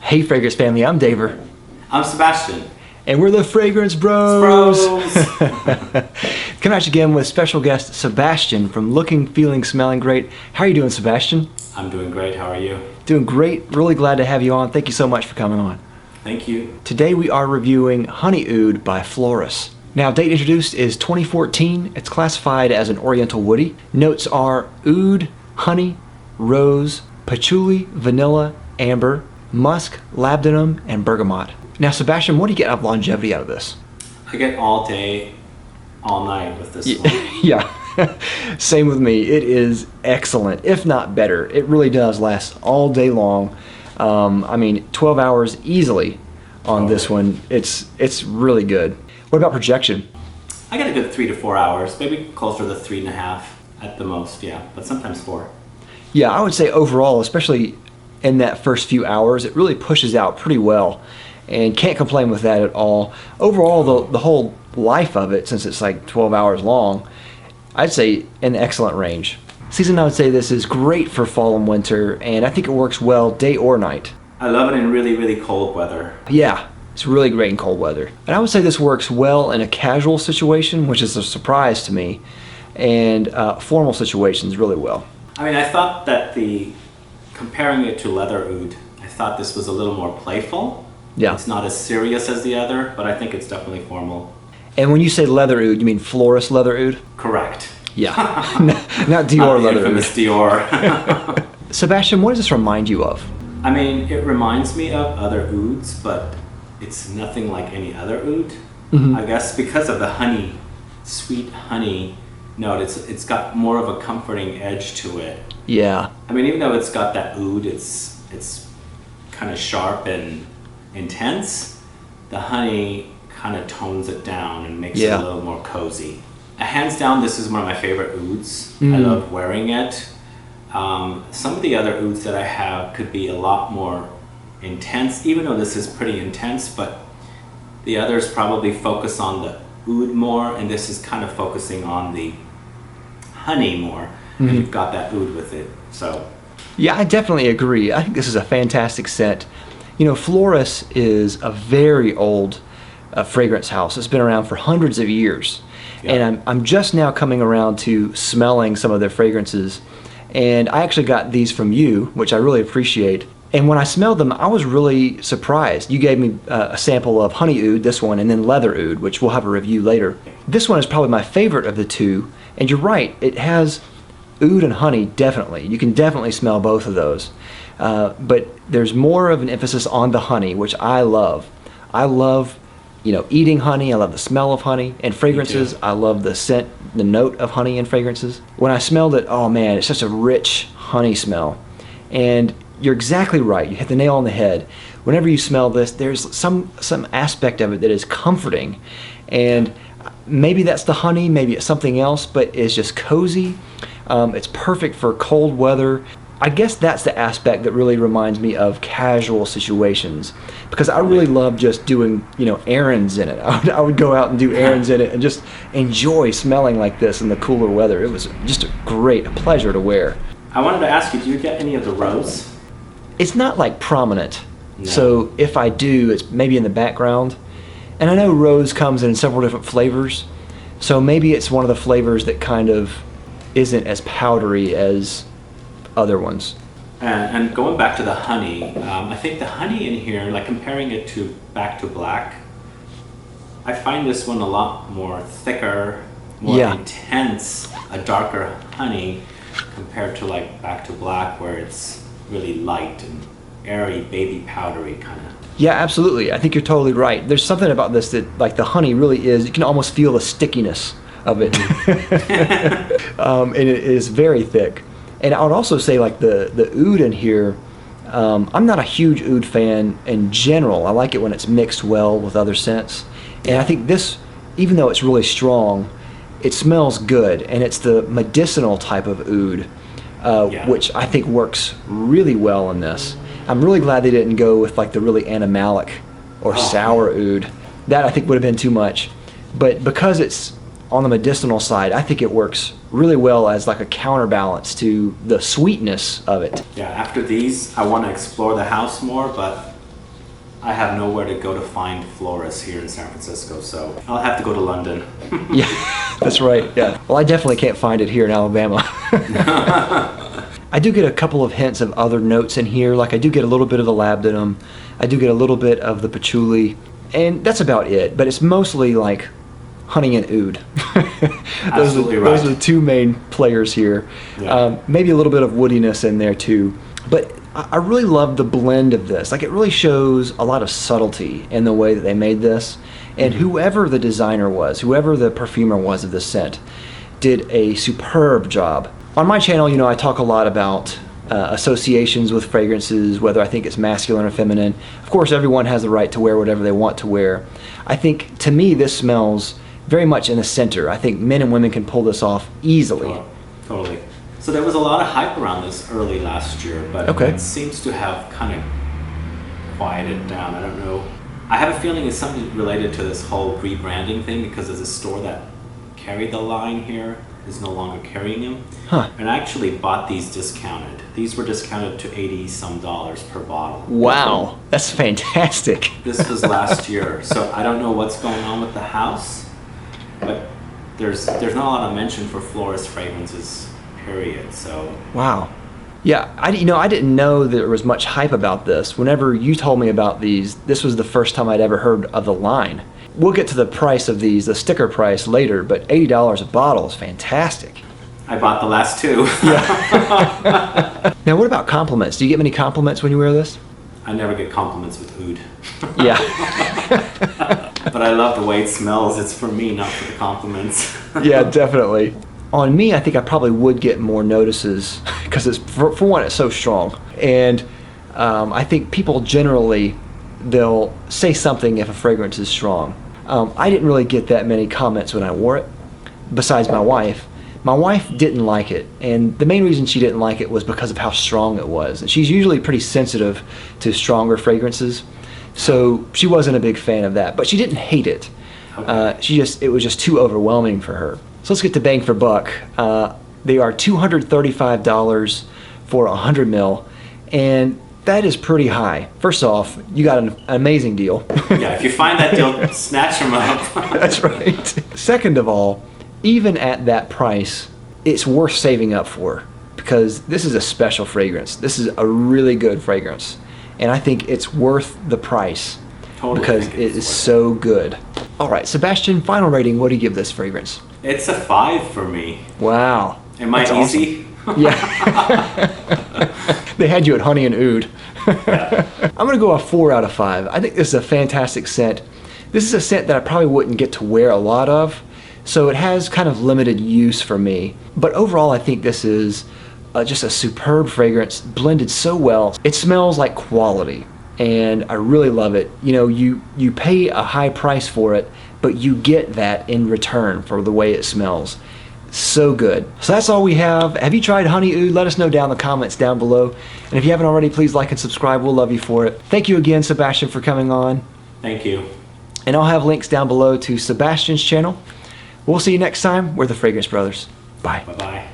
Hey Fragrance family, I'm Daver. I'm Sebastian. And we're the Fragrance Bros. Coming at you again with special guest Sebastian from Looking, Feeling, Smelling Great. How are you doing, Sebastian? I'm doing great. How are you? Doing great. Really glad to have you on. Thank you so much for coming on. Thank you. Today we are reviewing Honey Oud by Floris. Now, date introduced is 2014. It's classified as an Oriental Woody. Notes are oud, honey, rose, patchouli, vanilla, amber, musk, labdanum, and bergamot. Now, Sebastian, what do you get out of longevity out of this? I get all day, all night with this one. Yeah, same with me. It is excellent, if not better. It really does last all day long. I mean, 12 hours easily on this one. It's really good. What about projection? I get a good 3 to 4 hours, maybe closer to 3.5 at the most, yeah, but sometimes 4. Yeah, I would say overall, especially in that first few hours, it really pushes out pretty well. And can't complain with that at all. Overall, the whole life of it, since it's like 12 hours long, I'd say an excellent range. Season, I would say this is great for fall and winter, and I think it works well day or night. I love it in really, really cold weather. Yeah, it's really great in cold weather. And I would say this works well in a casual situation, which is a surprise to me, and formal situations really well. I mean, I thought that comparing it to leather oud, I thought this was a little more playful. Yeah. It's not as serious as the other, but I think it's definitely formal. And when you say leather oud, you mean Floris leather oud? Correct. Yeah, not Dior leather oud. Infamous Dior. Sebastian, what does this remind you of? I mean, it reminds me of other ouds, but it's nothing like any other oud. Mm-hmm. I guess because of the honey, sweet honey note, it's got more of a comforting edge to it. Yeah. I mean, even though it's got that oud, it's kind of sharp and intense. The honey kind of tones it down and makes it a little more cozy. Hands down, this is one of my favorite ouds. I love wearing it. Some of the other ouds that I have could be a lot more intense, even though this is pretty intense, but the others probably focus on the oud more, and this is kind of focusing on the honey more, and you've got that oud with it. So yeah, I definitely agree. I think this is a fantastic scent. You know, Floris is a very old fragrance house. It's been around for hundreds of years. Yeah. And I'm just now coming around to smelling some of their fragrances. And I actually got these from you, which I really appreciate. And when I smelled them, I was really surprised. You gave me a sample of Honey Oud, this one, and then Leather Oud, which we'll have a review later. This one is probably my favorite of the two. And you're right, it has oud and honey, definitely. You can definitely smell both of those. But there's more of an emphasis on the honey, which I love. I love, you know, eating honey. I love the smell of honey. And fragrances, I love the scent, the note of honey in fragrances. When I smelled it, oh man, it's such a rich honey smell. And you're exactly right. You hit the nail on the head. Whenever you smell this, there's some aspect of it that is comforting. And maybe that's the honey, maybe it's something else, but it's just cozy. It's perfect for cold weather. I guess that's the aspect that really reminds me of casual situations, because I really love just doing, you know, errands in it. I would go out and do errands in it and just enjoy smelling like this in the cooler weather. It was just a pleasure to wear. I wanted to ask you, do you get any of the rose? It's not like prominent. No. So if I do, it's maybe in the background. And I know rose comes in several different flavors. So maybe it's one of the flavors that kind of isn't as powdery as other ones. And going back to the honey, I think the honey in here, like comparing it to Back to Black, I find this one a lot more thicker, more intense, a darker honey compared to like Back to Black, where it's really light and airy, baby powdery kind of. Yeah, absolutely. I think you're totally right. There's something about this that, like, the honey really is, you can almost feel the stickiness of it. And it is very thick. And I would also say, like, the oud in here, I'm not a huge oud fan in general. I like it when it's mixed well with other scents. And I think this, even though it's really strong, it smells good. And it's the medicinal type of oud, which I think works really well in this. I'm really glad they didn't go with like the really animalic or sour oud. That I think would have been too much. But because it's on the medicinal side, I think it works really well as like a counterbalance to the sweetness of it. Yeah, after these, I want to explore the house more, but I have nowhere to go to find Floris here in San Francisco, so I'll have to go to London. Yeah, that's right. Yeah. Well, I definitely can't find it here in Alabama. I do get a couple of hints of other notes in here. Like I do get a little bit of the labdanum. I do get a little bit of the patchouli. And that's about it. But it's mostly like honey and oud. Absolutely right. Those are the two main players here. Yeah. Maybe a little bit of woodiness in there too. But I really love the blend of this. Like it really shows a lot of subtlety in the way that they made this. And whoever the designer was, whoever the perfumer was of this scent, did a superb job. On my channel, you know, I talk a lot about associations with fragrances, whether I think it's masculine or feminine. Of course, everyone has the right to wear whatever they want to wear. I think, to me, this smells very much in the center. I think men and women can pull this off easily. Oh, totally. So there was a lot of hype around this early last year, but it seems to have kind of quieted down. I don't know. I have a feeling it's something related to this whole rebranding thing, because there's a store that carried the line here is no longer carrying them. Huh. And I actually bought these discounted. These were discounted to $80-some per bottle. Wow, that's fantastic. This was last year, so I don't know what's going on with the house, but there's not a lot of mention for Floris fragrances, period. So wow. Yeah, I didn't know there was much hype about this. Whenever you told me about these, this was the first time I'd ever heard of the line. We'll get to the price of these, the sticker price, later, but $80 a bottle is fantastic. I bought the last two. Yeah. Now, what about compliments? Do you get many compliments when you wear this? I never get compliments with oud. Yeah. But I love the way it smells. It's for me, not for the compliments. Yeah, definitely. On me, I think I probably would get more notices because it's for one, it's so strong, and I think people generally they'll say something if a fragrance is strong. I didn't really get that many comments when I wore it, besides my wife. My wife didn't like it, and the main reason she didn't like it was because of how strong it was. And she's usually pretty sensitive to stronger fragrances, so she wasn't a big fan of that. But she didn't hate it. Okay. It was just too overwhelming for her. So let's get to bang for buck. They are $235 for 100 ml, and that is pretty high. First off, you got an amazing deal. Yeah, if you find that deal, snatch them up. That's right. Second of all, even at that price, it's worth saving up for, because this is a special fragrance. This is a really good fragrance, and I think it's worth the price because it is so good. All right, Sebastian, final rating. What do you give this fragrance? It's a 5 for me. Wow. Am I That's easy? Awesome. Yeah. They had you at honey and oud. Yeah. I'm going to go a 4 out of 5. I think this is a fantastic scent. This is a scent that I probably wouldn't get to wear a lot of, so it has kind of limited use for me. But overall, I think this is just a superb fragrance, blended so well. It smells like quality, and I really love it. You know, you pay a high price for it, but you get that in return for the way it smells. So good. So that's all we have. Have you tried honey oud? Let us know down in the comments down below. And if you haven't already, please like and subscribe. We'll love you for it. Thank you again, Sebastian, for coming on. Thank you. And I'll have links down below to Sebastian's channel. We'll see you next time. We're the Fragrance Brothers. Bye. Bye-bye.